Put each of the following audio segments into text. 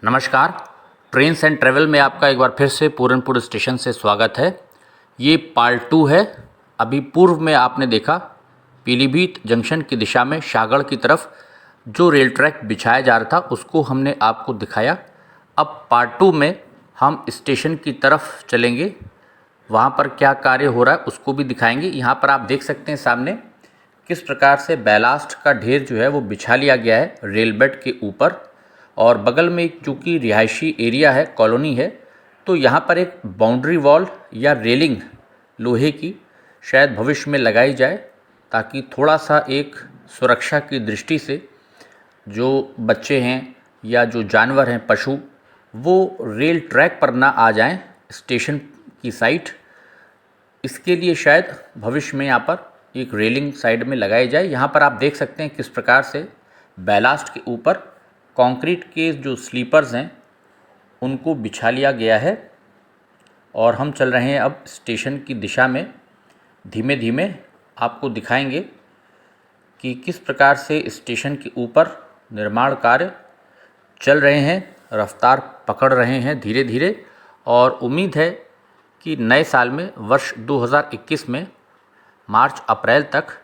नमस्कार। Trains and travel में आपका एक बार फिर से पूरनपुर स्टेशन से स्वागत है। ये पार्ट 2 है। अभी पूर्व में आपने देखा पीलीभीत जंक्शन की दिशा में शाहगढ़ की तरफ जो रेल ट्रैक बिछाया जा रहा था उसको हमने आपको दिखाया। अब पार्ट 2 में हम स्टेशन की तरफ चलेंगे, वहाँ पर क्या कार्य हो रहा है उसको भी दिखाएंगे। यहाँ पर आप देख सकते हैं सामने किस प्रकार से बैलास्ट का ढेर जो है वो बिछा लिया गया है रेल बेड के ऊपर, और बगल में एक चूँकि रिहायशी एरिया है, कॉलोनी है, तो यहाँ पर एक बाउंड्री वॉल या रेलिंग लोहे की शायद भविष्य में लगाई जाए, ताकि थोड़ा सा एक सुरक्षा की दृष्टि से जो बच्चे हैं या जो जानवर हैं, पशु, वो रेल ट्रैक पर ना आ जाएं स्टेशन की साइड। इसके लिए शायद भविष्य में यहाँ पर एक रेलिंग साइड में लगाई जाए। यहाँ पर आप देख सकते हैं किस प्रकार से बैलास्ट के ऊपर कंक्रीट के जो स्लीपर्स हैं उनको बिछा लिया गया है, और हम चल रहे हैं अब स्टेशन की दिशा में। धीमे धीमे आपको दिखाएंगे कि किस प्रकार से स्टेशन के ऊपर निर्माण कार्य चल रहे हैं, रफ्तार पकड़ रहे हैं धीरे धीरे। और उम्मीद है कि नए साल में वर्ष 2021 में मार्च अप्रैल तक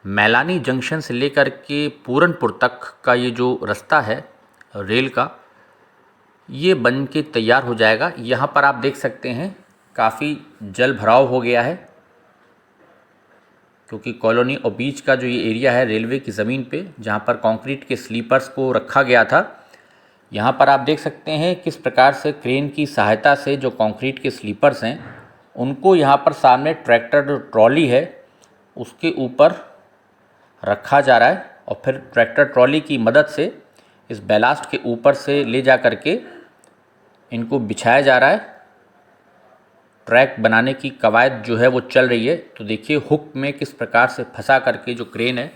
मैलानी जंक्शन से लेकर के पूरनपुर तक का ये जो रास्ता है रेल का, ये बन के तैयार हो जाएगा। यहाँ पर आप देख सकते हैं काफ़ी जल भराव हो गया है, क्योंकि कॉलोनी और बीच का जो ये एरिया है रेलवे की ज़मीन पे जहाँ पर कंक्रीट के स्लीपर्स को रखा गया था, यहाँ पर आप देख सकते हैं किस प्रकार से क्रेन की सहायता से जो कंक्रीट के स्लीपर्स हैं उनको यहाँ पर सामने ट्रैक्टर जो ट्रॉली है उसके ऊपर रखा जा रहा है, और फिर ट्रैक्टर ट्रॉली की मदद से इस बैलास्ट के ऊपर से ले जा कर के इनको बिछाया जा रहा है। ट्रैक बनाने की कवायद जो है वो चल रही है। तो देखिए हुक में किस प्रकार से फंसा करके जो क्रेन है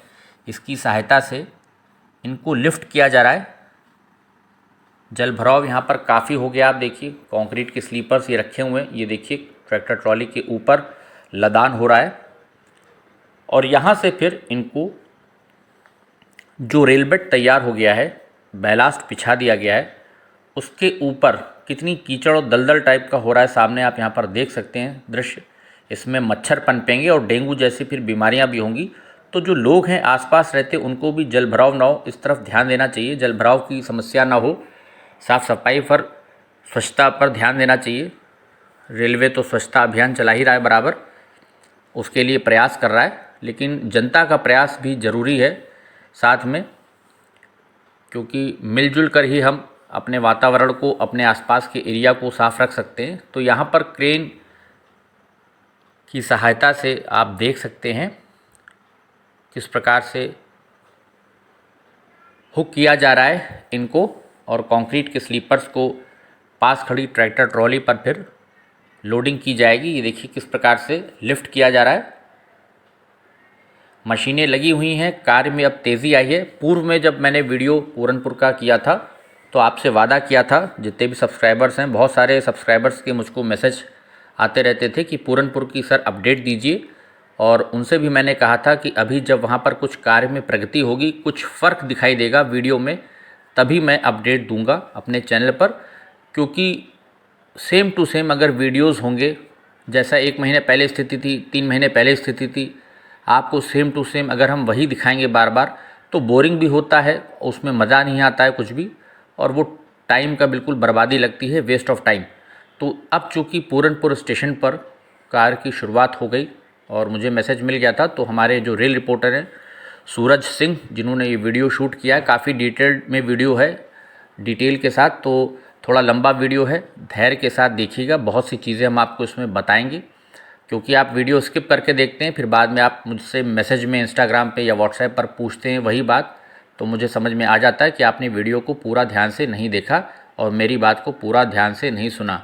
इसकी सहायता से इनको लिफ्ट किया जा रहा है। जल भराव यहाँ पर काफ़ी हो गया। आप देखिए कंक्रीट के स्लीपर्स ये रखे हुए हैं, ये देखिए ट्रैक्टर ट्रॉली के ऊपर लदान हो रहा है, और यहाँ से फिर इनको जो रेल बेड तैयार हो गया है, बैलास्ट बिछा दिया गया है, उसके ऊपर कितनी कीचड़ और दलदल टाइप का हो रहा है सामने आप यहाँ पर देख सकते हैं दृश्य। इसमें मच्छर पनपेंगे और डेंगू जैसी फिर बीमारियाँ भी होंगी। तो जो लोग हैं आसपास रहते उनको भी जल भराव ना हो इस तरफ ध्यान देना चाहिए, जल भराव की समस्या ना हो, साफ़ सफाई पर, स्वच्छता पर ध्यान देना चाहिए। रेलवे तो स्वच्छता अभियान चला ही रहा है बराबर, उसके लिए प्रयास कर रहा है, लेकिन जनता का प्रयास भी ज़रूरी है साथ में, क्योंकि मिलजुल कर ही हम अपने वातावरण को, अपने आसपास के एरिया को साफ रख सकते हैं। तो यहाँ पर क्रेन की सहायता से आप देख सकते हैं किस प्रकार से हुक किया जा रहा है इनको, और कंक्रीट के स्लीपर्स को पास खड़ी ट्रैक्टर ट्रॉली पर फिर लोडिंग की जाएगी। ये देखिए किस प्रकार से लिफ्ट किया जा रहा है। मशीनें लगी हुई हैं, कार्य में अब तेज़ी आई है। पूर्व में जब मैंने वीडियो पूरनपुर का किया था तो आपसे वादा किया था, जितने भी सब्सक्राइबर्स हैं, बहुत सारे सब्सक्राइबर्स के मुझको मैसेज आते रहते थे कि पूरनपुर की सर अपडेट दीजिए, और उनसे भी मैंने कहा था कि अभी जब वहाँ पर कुछ कार्य में प्रगति होगी, कुछ फ़र्क दिखाई देगा वीडियो में, तभी मैं अपडेट दूंगा अपने चैनल पर। क्योंकि सेम टू सेम अगर वीडियोस होंगे, जैसा 1 महीने पहले स्थिति थी, 3 महीने पहले स्थिति थी, आपको सेम टू सेम अगर हम वही दिखाएंगे बार बार तो बोरिंग भी होता है, उसमें मज़ा नहीं आता है कुछ भी, और वो टाइम का बिल्कुल बर्बादी लगती है, वेस्ट ऑफ टाइम। तो अब चूँकि पूरनपुर स्टेशन पर कार्य की शुरुआत हो गई और मुझे मैसेज मिल गया था, तो हमारे जो रेल रिपोर्टर हैं सूरज सिंह, जिन्होंने ये वीडियो शूट किया है, काफ़ी डिटेल्ड में वीडियो है, डिटेल के साथ, तो थोड़ा लंबा वीडियो है, धैर्य के साथ देखिएगा। बहुत सी चीज़ें हम आपको इसमें बताएंगे, क्योंकि आप वीडियो स्किप करके देखते हैं, फिर बाद में आप मुझसे मैसेज में इंस्टाग्राम पे या व्हाट्सएप पर पूछते हैं वही बात, तो मुझे समझ में आ जाता है कि आपने वीडियो को पूरा ध्यान से नहीं देखा और मेरी बात को पूरा ध्यान से नहीं सुना।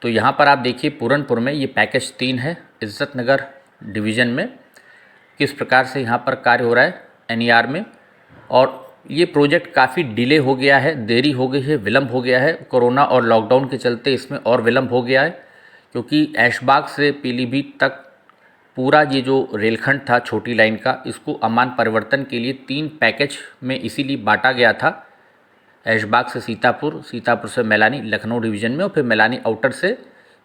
तो यहाँ पर आप देखिए पूरनपुर में ये पैकेज 3 है, इज्जत नगर डिवीज़न में, किस प्रकार से यहाँ पर कार्य हो रहा है एनईआर में। और ये प्रोजेक्ट काफ़ी डिले हो गया है, देरी हो गई है, विलम्ब हो गया है। कोरोना और लॉकडाउन के चलते इसमें और विलम्ब हो गया है, क्योंकि ऐशबाग से पीलीभीत तक पूरा ये जो रेलखंड था छोटी लाइन का, इसको अमान परिवर्तन के लिए 3 पैकेज में इसीलिए बांटा गया था, ऐशबाग से सीतापुर, सीतापुर से मैलानी लखनऊ डिवीज़न में, और फिर मैलानी आउटर से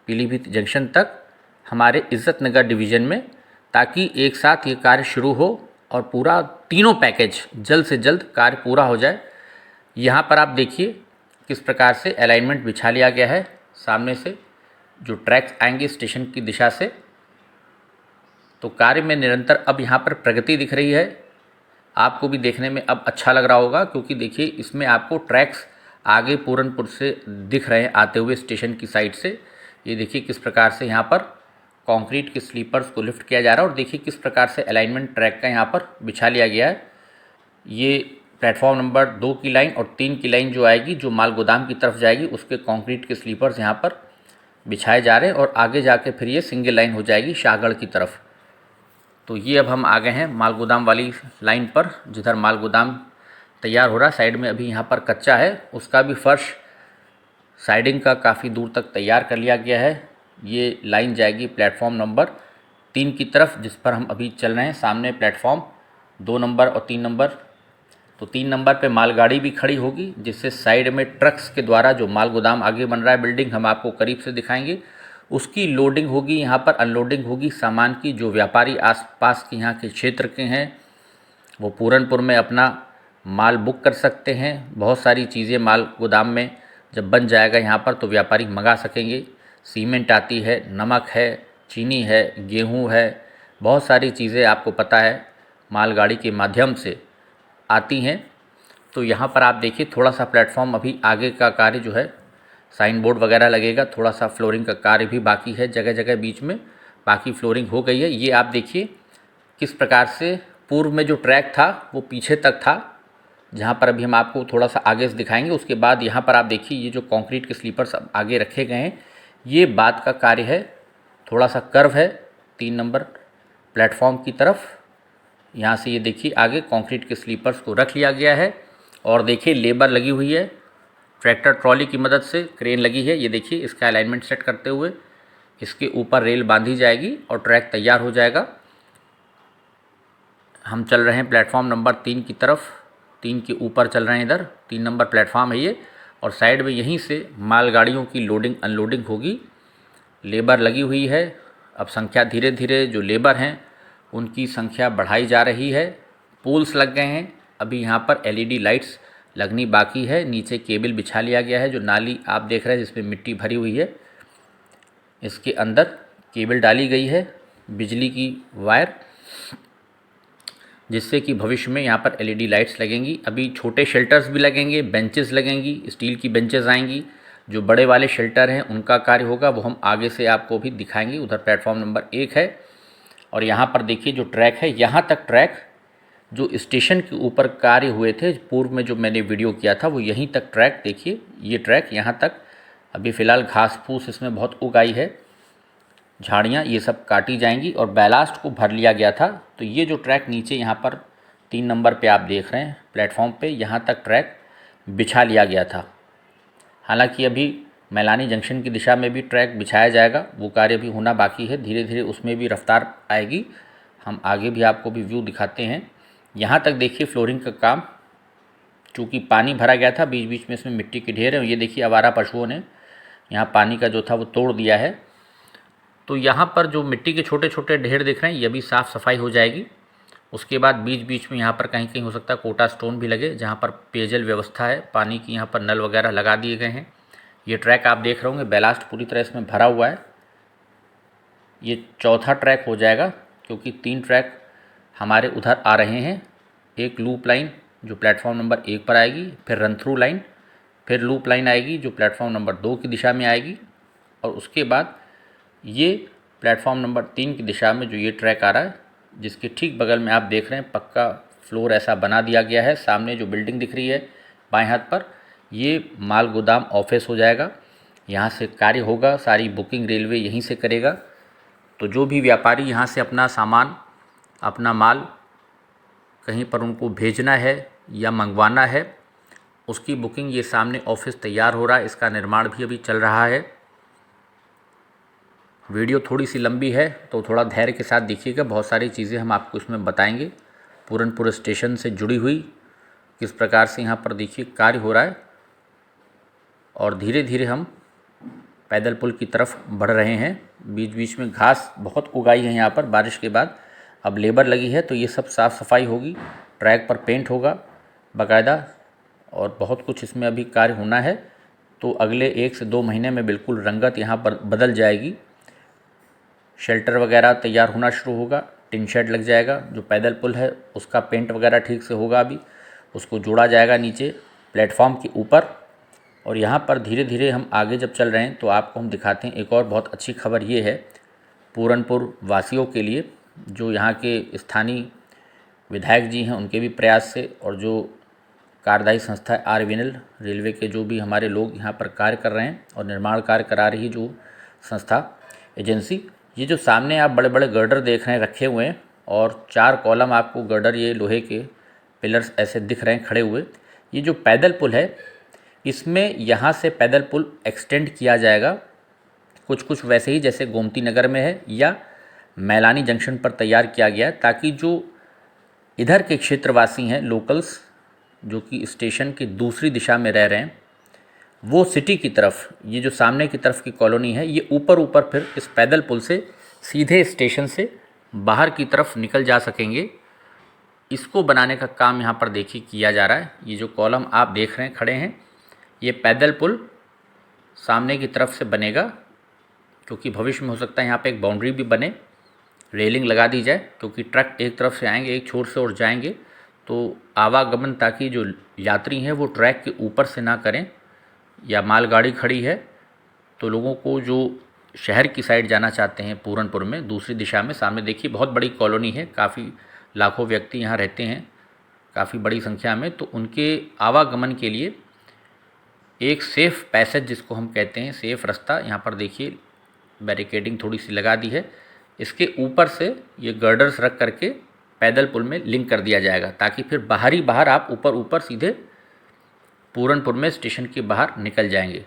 पीलीभीत जंक्शन तक हमारे इज़्ज़त नगर डिवीज़न में, ताकि एक साथ ये कार्य शुरू हो और पूरा तीनों पैकेज जल्द से जल्द कार्य पूरा हो जाए। यहाँ पर आप देखिए किस प्रकार से अलाइनमेंट बिछा लिया गया है। सामने से जो ट्रैक्स आएंगे स्टेशन की दिशा से, तो कार्य में निरंतर अब यहाँ पर प्रगति दिख रही है। आपको भी देखने में अब अच्छा लग रहा होगा, क्योंकि देखिए इसमें आपको ट्रैक्स आगे पूरनपुर से दिख रहे हैं आते हुए स्टेशन की साइड से। ये देखिए किस प्रकार से यहाँ पर कंक्रीट के स्लीपर्स को लिफ्ट किया जा रहा है, और देखिए किस प्रकार से अलाइनमेंट ट्रैक का यहाँ पर बिछा लिया गया है। ये प्लेटफॉर्म नंबर 2 की लाइन और 3 की लाइन जो आएगी, जो माल गोदाम की तरफ जाएगी, उसके कंक्रीट के स्लीपर्स यहाँ पर बिछाए जा रहे हैं, और आगे जाके फिर ये सिंगल लाइन हो जाएगी शाहगढ़ की तरफ। तो ये अब हम आ गए हैं माल गोदाम वाली लाइन पर, जिधर माल गोदाम तैयार हो रहा है। साइड में अभी यहाँ पर कच्चा है, उसका भी फर्श साइडिंग का काफ़ी दूर तक तैयार कर लिया गया है। ये लाइन जाएगी प्लेटफॉर्म नंबर 3 की तरफ, जिस पर हम अभी चल रहे हैं। सामने प्लेटफॉर्म 2 नंबर और 3 नंबर, तो 3 नंबर पे मालगाड़ी भी खड़ी होगी, जिससे साइड में ट्रक्स के द्वारा जो माल गोदाम आगे बन रहा है, बिल्डिंग हम आपको करीब से दिखाएंगे, उसकी लोडिंग होगी। यहाँ पर अनलोडिंग होगी सामान की। जो व्यापारी आसपास के यहाँ के क्षेत्र के हैं, वो पूरनपुर में अपना माल बुक कर सकते हैं। बहुत सारी चीज़ें माल गोदाम में जब बन जाएगा यहाँ पर, तो व्यापारी मंगा सकेंगे। सीमेंट आती है, नमक है, चीनी है, गेहूँ है, बहुत सारी चीज़ें आपको पता है मालगाड़ी के माध्यम से आती हैं। तो यहाँ पर आप देखिए थोड़ा सा प्लेटफॉर्म अभी आगे का कार्य जो है, साइन बोर्ड वगैरह लगेगा, थोड़ा सा फ्लोरिंग का कार्य भी बाकी है जगह जगह बीच में, बाकी फ्लोरिंग हो गई है। ये आप देखिए किस प्रकार से पूर्व में जो ट्रैक था वो पीछे तक था, जहाँ पर अभी हम आपको थोड़ा सा आगे से दिखाएंगे। उसके बाद यहाँ पर आप देखिए ये जो कंक्रीट के स्लीपर्स आगे रखे गए हैं, ये बाद का कार्य है। थोड़ा सा कर्व है 3 नंबर प्लेटफॉर्म की तरफ। यहाँ से ये देखिए आगे कंक्रीट के स्लीपर्स को रख लिया गया है, और देखिए लेबर लगी हुई है, ट्रैक्टर ट्रॉली की मदद से क्रेन लगी है। ये देखिए इसका अलाइनमेंट सेट करते हुए इसके ऊपर रेल बांधी जाएगी और ट्रैक तैयार हो जाएगा। हम चल रहे हैं प्लेटफॉर्म नंबर 3 की तरफ, 3 के ऊपर चल रहे हैं। इधर 3 नंबर प्लेटफॉर्म है ये, और साइड में यहीं से मालगाड़ियों की लोडिंग अनलोडिंग होगी। लेबर लगी हुई है। अब संख्या धीरे धीरे जो लेबर हैं उनकी संख्या बढ़ाई जा रही है। पोल्स लग गए हैं, अभी यहाँ पर एलईडी लाइट्स लगनी बाकी है। नीचे केबल बिछा लिया गया है, जो नाली आप देख रहे हैं जिसमें मिट्टी भरी हुई है, इसके अंदर केबल डाली गई है, बिजली की वायर, जिससे कि भविष्य में यहाँ पर एलईडी लाइट्स लगेंगी। अभी छोटे शेल्टर्स भी लगेंगे, बेंचेस लगेंगी, स्टील की बेंचेस आएंगी। जो बड़े वाले शेल्टर हैं उनका कार्य होगा, वो हम आगे से आपको भी दिखाएंगे। उधर प्लेटफॉर्म नंबर 1 है, और यहाँ पर देखिए जो ट्रैक है, यहाँ तक ट्रैक जो स्टेशन के ऊपर कार्य हुए थे पूर्व में जो मैंने वीडियो किया था, वो यहीं तक ट्रैक देखिए, ये ट्रैक यहाँ तक। अभी फ़िलहाल घास फूस इसमें बहुत उग आई है, झाड़ियाँ ये सब काटी जाएंगी, और बैलास्ट को भर लिया गया था। तो ये जो ट्रैक नीचे यहाँ पर 3 नंबर पे आप देख रहे हैं प्लेटफॉर्म पे, यहाँ तक ट्रैक बिछा लिया गया था। हालांकि अभी मैलानी जंक्शन की दिशा में भी ट्रैक बिछाया जाएगा, वो कार्य भी होना बाकी है। धीरे धीरे उसमें भी रफ्तार आएगी, हम आगे भी आपको भी व्यू दिखाते हैं। यहाँ तक देखिए फ्लोरिंग का काम, चूँकि पानी भरा गया था, बीच बीच में इसमें मिट्टी के ढेर है। ये देखिए आवारा पशुओं ने यहाँ पानी का जो था वो तोड़ दिया है। तो यहाँ पर जो मिट्टी के छोटे छोटे ढेर दिख रहे हैं, ये भी साफ़ सफाई हो जाएगी। उसके बाद बीच बीच में यहाँ पर कहीं कहीं हो सकता है कोटा स्टोन भी लगे, जहाँ पर पेयजल व्यवस्था है, पानी की यहाँ पर नल वगैरह लगा दिए गए हैं। ये ट्रैक आप देख रहे होंगे बैलास्ट पूरी तरह इसमें भरा हुआ है। ये चौथा ट्रैक हो जाएगा, क्योंकि 3 ट्रैक हमारे उधर आ रहे हैं। एक लूप लाइन जो प्लेटफॉर्म नंबर 1 पर आएगी, फिर रन थ्रू लाइन, फिर लूप लाइन आएगी जो प्लेटफॉर्म नंबर 2 की दिशा में आएगी, और उसके बाद ये प्लेटफॉर्म नंबर 3 की दिशा में जो ये ट्रैक आ रहा है, जिसके ठीक बगल में आप देख रहे हैं पक्का फ्लोर ऐसा बना दिया गया है। सामने जो बिल्डिंग दिख रही है बाएं हाथ पर, ये माल गोदाम ऑफिस हो जाएगा। यहाँ से कार्य होगा, सारी बुकिंग रेलवे यहीं से करेगा। तो जो भी व्यापारी यहाँ से अपना सामान, अपना माल कहीं पर उनको भेजना है या मंगवाना है, उसकी बुकिंग ये सामने ऑफिस तैयार हो रहा है। इसका निर्माण भी अभी चल रहा है। वीडियो थोड़ी सी लंबी है, तो थोड़ा धैर्य के साथ देखिएगा। बहुत सारी चीज़ें हम आपको इसमें बताएंगे, पूरनपुर स्टेशन से जुड़ी हुई किस प्रकार से यहाँ पर देखिए कार्य हो रहा है। और धीरे धीरे हम पैदल पुल की तरफ बढ़ रहे हैं। बीच बीच में घास बहुत उगाई है यहाँ पर बारिश के बाद। अब लेबर लगी है तो ये सब साफ़ सफाई होगी, ट्रैक पर पेंट होगा बाकायदा, और बहुत कुछ इसमें अभी कार्य होना है। तो अगले 1 से 2 महीने में बिल्कुल रंगत यहाँ पर बदल जाएगी। शेल्टर वगैरह तैयार होना शुरू होगा, टिन शेड लग जाएगा, जो पैदल पुल है उसका पेंट वगैरह ठीक से होगा, अभी उसको जोड़ा जाएगा नीचे प्लेटफॉर्म के ऊपर। और यहाँ पर धीरे धीरे हम आगे जब चल रहे हैं तो आपको हम दिखाते हैं एक और बहुत अच्छी खबर ये है पूरनपुर वासियों के लिए, जो यहाँ के स्थानीय विधायक जी हैं उनके भी प्रयास से, और जो कार्यदायी संस्था है आरवीएनएल रेलवे के जो भी हमारे लोग यहाँ पर कार्य कर रहे हैं और निर्माण कार्य करा रही जो संस्था एजेंसी, ये जो सामने आप बड़े बड़े गर्डर देख रहे हैं रखे हुए हैं, और 4 कॉलम आपको गर्डर ये लोहे के पिलर्स ऐसे दिख रहे हैं खड़े हुए। ये जो पैदल पुल है इसमें यहाँ से पैदल पुल एक्सटेंड किया जाएगा, कुछ वैसे ही जैसे गोमती नगर में है या मैलानी जंक्शन पर तैयार किया गया है, ताकि जो इधर के क्षेत्रवासी हैं लोकल्स जो कि स्टेशन की दूसरी दिशा में रह रहे हैं, वो सिटी की तरफ, ये जो सामने की तरफ की कॉलोनी है, ये ऊपर फिर इस पैदल पुल से सीधे स्टेशन से बाहर की तरफ निकल जा सकेंगे। इसको बनाने का काम यहाँ पर देखिए किया जा रहा है। ये जो कॉलम आप देख रहे हैं खड़े हैं, ये पैदल पुल सामने की तरफ से बनेगा, क्योंकि भविष्य में हो सकता है यहाँ पे एक बाउंड्री भी बने, रेलिंग लगा दी जाए, क्योंकि ट्रक एक तरफ से आएंगे एक छोर से और जाएंगे, तो आवागमन ताकि जो यात्री हैं वो ट्रैक के ऊपर से ना करें, या मालगाड़ी खड़ी है तो लोगों को जो शहर की साइड जाना चाहते हैं पूरनपुर में दूसरी दिशा में, सामने देखिए बहुत बड़ी कॉलोनी है, काफ़ी लाखों व्यक्ति यहाँ रहते हैं काफ़ी बड़ी संख्या में, तो उनके आवागमन के लिए एक सेफ़ पैसेज जिसको हम कहते हैं, सेफ़ रास्ता यहाँ पर देखिए बैरिकेडिंग थोड़ी सी लगा दी है, इसके ऊपर से ये गर्डर्स रख करके पैदल पुल में लिंक कर दिया जाएगा, ताकि फिर बाहर आप ऊपर सीधे पूरनपुर में स्टेशन के बाहर निकल जाएंगे।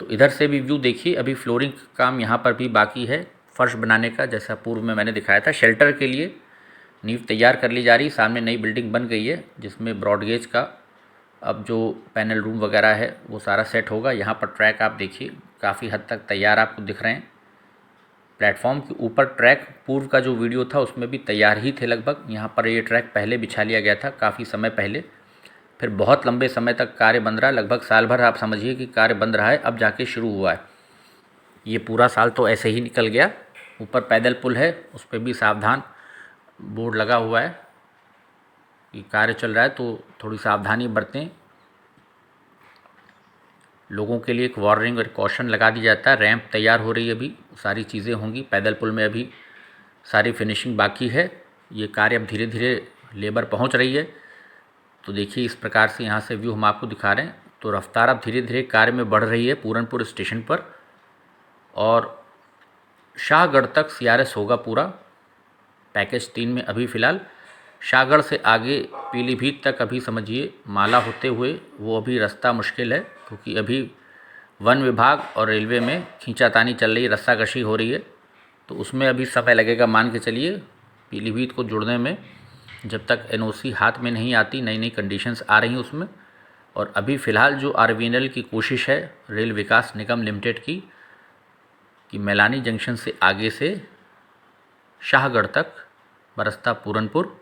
तो इधर से भी व्यू देखिए, अभी फ्लोरिंग काम यहाँ पर भी बाकी है फर्श बनाने का, जैसा पूर्व में मैंने दिखाया था। शेल्टर के लिए नींव तैयार कर ली जा रही, सामने नई बिल्डिंग बन गई है जिसमें ब्रॉडगेज का अब जो पैनल रूम वगैरह है वो सारा सेट होगा। यहाँ पर ट्रैक आप देखिए काफ़ी हद तक तैयार आपको दिख रहे हैं। प्लेटफॉर्म के ऊपर ट्रैक पूर्व का जो वीडियो था उसमें भी तैयार ही थे लगभग। यहाँ पर ये ट्रैक पहले बिछा लिया गया था काफ़ी समय पहले, फिर बहुत लंबे समय तक कार्य बंद रहा, लगभग साल भर आप समझिए कि कार्य बंद रहा है, अब जाके शुरू हुआ है। ये पूरा साल तो ऐसे ही निकल गया। ऊपर पैदल पुल है, उस पर भी सावधान बोर्ड लगा हुआ है कि कार्य चल रहा है तो थोड़ी सावधानी बरतें। लोगों के लिए एक वार्निंग और कॉशन लगा दी जाता है। रैंप तैयार हो रही है, अभी सारी चीज़ें होंगी। पैदल पुल में अभी सारी फिनिशिंग बाकी है। ये कार्य अब धीरे धीरे लेबर पहुंच रही है। तो देखिए इस प्रकार से यहाँ से व्यू हम आपको दिखा रहे हैं। तो रफ्तार अब धीरे धीरे कार्य में बढ़ रही है पूरनपुर स्टेशन पर, और शाहगढ़ तक CRS होगा पूरा पैकेज 3 में। अभी फ़िलहाल शाहगढ़ से आगे पीलीभीत तक अभी समझिए माला होते हुए वो अभी रास्ता मुश्किल है, क्योंकि अभी वन विभाग और रेलवे में खींचातानी चल रही है, रस्साकशी हो रही है, तो उसमें अभी समय लगेगा। मान के चलिए पीलीभीत को जुड़ने में, जब तक NOC हाथ में नहीं आती, नई नई कंडीशंस आ रही हैं उसमें। और अभी फ़िलहाल जो RVNL की कोशिश है रेल विकास निगम लिमिटेड की, कि मैलानी जंक्शन से आगे से शाहगढ़ तक बरसता पूरनपुर,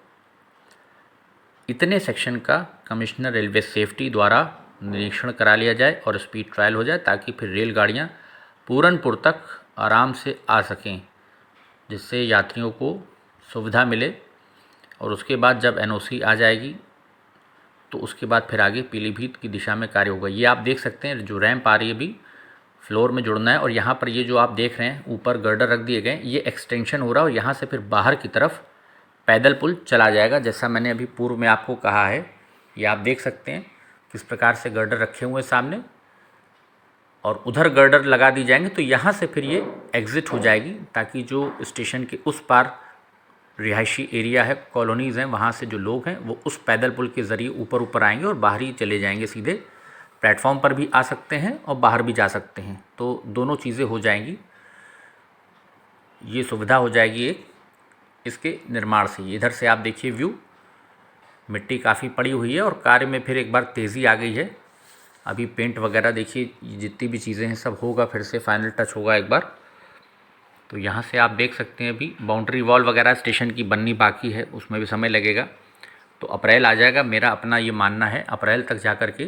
इतने सेक्शन का कमिश्नर रेलवे सेफ्टी द्वारा निरीक्षण करा लिया जाए और स्पीड ट्रायल हो जाए, ताकि फिर रेलगाड़ियाँ पूरनपुर तक आराम से आ सकें, जिससे यात्रियों को सुविधा मिले। और उसके बाद जब NOC आ जाएगी तो उसके बाद फिर आगे पीलीभीत की दिशा में कार्य होगा। ये आप देख सकते हैं जो रैंप आ रही है अभी फ्लोर में जुड़ना है, और यहाँ पर ये जो आप देख रहे हैं ऊपर गर्डर रख दिए गए, ये एक्सटेंशन हो रहा है, और यहाँ से फिर बाहर की तरफ पैदल पुल चला जाएगा, जैसा मैंने अभी पूर्व में आपको कहा है। ये आप देख सकते हैं किस प्रकार से गर्डर रखे हुए हैं सामने, और उधर गर्डर लगा दी जाएंगे, तो यहाँ से फिर ये एग्ज़िट हो जाएगी, ताकि जो स्टेशन के उस पार रिहायशी एरिया है, कॉलोनीज़ हैं, वहाँ से जो लोग हैं वो उस पैदल पुल के ज़रिए ऊपर आएंगे और बाहर ही चले जाएंगे, सीधे प्लेटफॉर्म पर भी आ सकते हैं और बाहर भी जा सकते हैं। तो दोनों चीज़ें हो जाएंगी, ये सुविधा हो जाएगी एक इसके निर्माण से। इधर से आप देखिए व्यू, मिट्टी काफ़ी पड़ी हुई है और कार्य में फिर एक बार तेज़ी आ गई है। अभी पेंट वगैरह देखिए, जितनी भी चीज़ें हैं सब होगा, फिर से फाइनल टच होगा एक बार। तो यहाँ से आप देख सकते हैं अभी बाउंड्री वॉल वगैरह स्टेशन की बननी बाकी है, उसमें भी समय लगेगा। तो अप्रैल आ जाएगा, मेरा अपना ये मानना है अप्रैल तक जा कर के,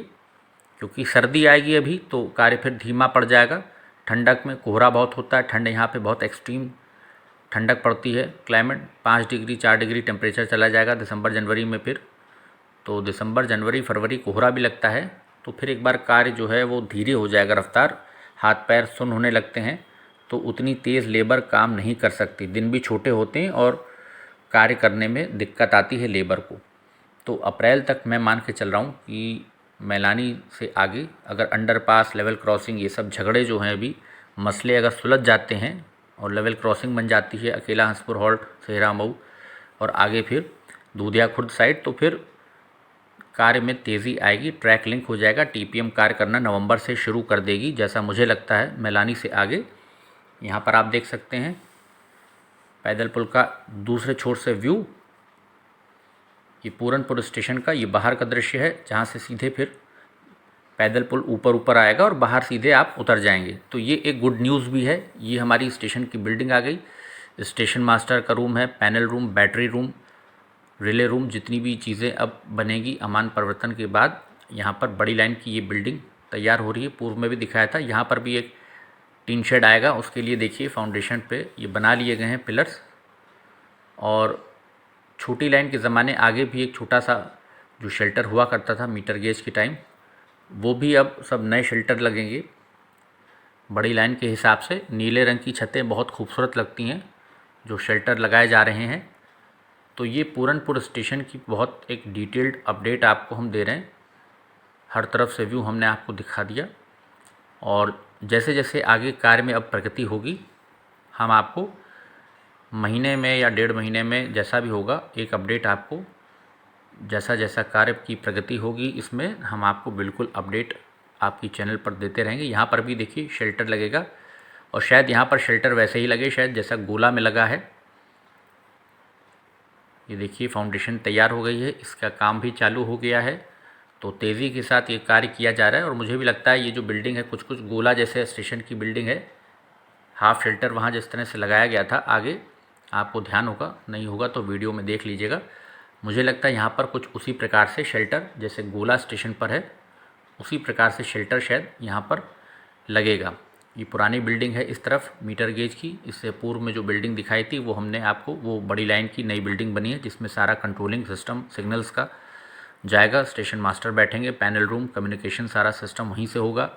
क्योंकि सर्दी आएगी अभी तो कार्य फिर धीमा पड़ जाएगा। ठंडक में कोहरा बहुत होता है, ठंड यहाँ पे बहुत एक्सट्रीम ठंडक पड़ती है। क्लाइमेट 5 डिग्री 4 डिग्री टेम्परेचर चला जाएगा दिसंबर जनवरी में। फिर तो दिसंबर जनवरी फरवरी कोहरा भी लगता है, तो फिर एक बार कार्य जो है वो धीरे हो जाएगा रफ्तार, हाथ पैर सुन्न होने लगते हैं, तो उतनी तेज़ लेबर काम नहीं कर सकती। दिन भी छोटे होते हैं और कार्य करने में दिक्कत आती है लेबर को। तो अप्रैल तक मैं मान के चल रहा हूँ कि मैलानी से आगे अगर अंडरपास, लेवल क्रॉसिंग, ये सब झगड़े जो हैं अभी मसले अगर सुलझ जाते हैं और लेवल क्रॉसिंग बन जाती है अकेला हंसपुर हॉल्ट सेहरा मऊ और आगे फिर दूधिया खुर्द साइड, तो फिर कार्य में तेज़ी आएगी, ट्रैक लिंक हो जाएगा। टीपीएम कार्य करना नवंबर से शुरू कर देगी, जैसा मुझे लगता है। मैलानी से आगे यहाँ पर आप देख सकते हैं पैदल पुल का दूसरे छोर से व्यू, ये पूरनपुर स्टेशन का ये बाहर का दृश्य है, जहाँ से सीधे फिर पैदल पुल ऊपर आएगा और बाहर सीधे आप उतर जाएंगे। तो ये एक गुड न्यूज़ भी है। ये हमारी स्टेशन की बिल्डिंग आ गई, स्टेशन मास्टर का रूम है, panel room, battery room, relay room, जितनी भी चीज़ें अब बनेगी अमान परिवर्तन के बाद। यहाँ पर बड़ी लाइन की ये बिल्डिंग तैयार हो रही है, पूर्व में भी दिखाया था। यहाँ पर भी एक टीन शेड आएगा, उसके लिए देखिए फाउंडेशन पे ये बना लिए गए हैं पिलर्स। और छोटी लाइन के ज़माने आगे भी एक छोटा सा जो शेल्टर हुआ करता था मीटर गेज के टाइम, वो भी अब सब नए शेल्टर लगेंगे बड़ी लाइन के हिसाब से। नीले रंग की छतें बहुत खूबसूरत लगती हैं जो शेल्टर लगाए जा रहे हैं। तो ये पूरनपुर स्टेशन की बहुत एक डिटेल्ड अपडेट आपको हम दे रहे हैं, हर तरफ से व्यू हमने आपको दिखा दिया। और जैसे जैसे आगे कार्य में अब प्रगति होगी, हम आपको महीने में या 1.5 महीने में जैसा भी होगा एक अपडेट आपको, जैसा जैसा कार्य की प्रगति होगी इसमें हम आपको बिल्कुल अपडेट आपकी चैनल पर देते रहेंगे। यहाँ पर भी देखिए शेल्टर लगेगा, और शायद यहाँ पर शेल्टर वैसे ही लगे शायद जैसा गोला में लगा है। ये देखिए फाउंडेशन तैयार हो गई है, इसका काम भी चालू हो गया है। तो तेज़ी के साथ ये कार्य किया जा रहा है। और मुझे भी लगता है ये जो बिल्डिंग है कुछ कुछ गोला जैसे स्टेशन की बिल्डिंग है, हाफ शेल्टर वहाँ जिस तरह से लगाया गया था, आगे आपको ध्यान होगा, नहीं होगा तो वीडियो में देख लीजिएगा। मुझे लगता है यहाँ पर कुछ उसी प्रकार से शेल्टर जैसे गोला स्टेशन पर है, उसी प्रकार से शेल्टर शायद यहाँ पर लगेगा। ये पुरानी बिल्डिंग है इस तरफ मीटर गेज की, इससे पूर्व में जो बिल्डिंग दिखाई थी वो हमने आपको, वो बड़ी लाइन की नई बिल्डिंग बनी है जिसमें सारा कंट्रोलिंग सिस्टम सिग्नल्स का जाएगा। स्टेशन मास्टर बैठेंगे, पैनल रूम, कम्युनिकेशन सारा सिस्टम वहीं से होगा।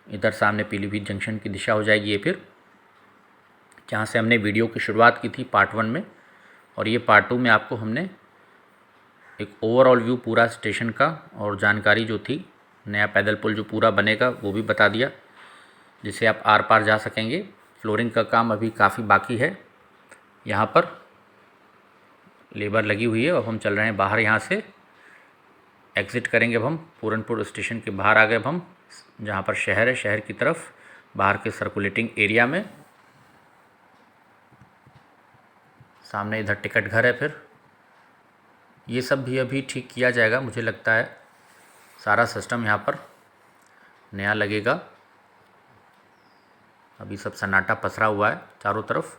इधर सामने पीलीभीत जंक्शन की दिशा हो जाएगी ये फिर, जहाँ से हमने वीडियो की शुरुआत की थी पार्ट 1 में। और ये पार्ट 2 में आपको हमने एक ओवरऑल व्यू पूरा स्टेशन का और जानकारी जो थी, नया पैदल पुल जो पूरा बनेगा वो भी बता दिया, जिससे आप आर पार जा सकेंगे। फ्लोरिंग का काम अभी काफ़ी बाकी है, यहाँ पर लेबर लगी हुई है। अब हम चल रहे हैं बाहर, यहाँ से एग्ज़िट करेंगे। अब हम पूरनपुर स्टेशन के बाहर आ गए। अब हम जहाँ पर शहर है, शहर की तरफ बाहर के सर्कुलेटिंग एरिया में, सामने इधर टिकट घर है। फिर ये सब भी अभी ठीक किया जाएगा, मुझे लगता है सारा सिस्टम यहाँ पर नया लगेगा। अभी सब सन्नाटा पसरा हुआ है चारों तरफ।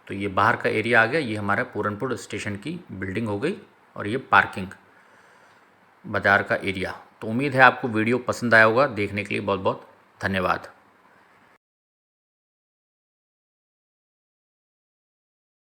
तो ये बाहर का एरिया आ गया, ये हमारा पूरनपुर स्टेशन की बिल्डिंग हो गई, और ये पार्किंग बाज़ार का एरिया। तो उम्मीद है आपको वीडियो पसंद आया होगा। देखने के लिए बहुत बहुत धन्यवाद।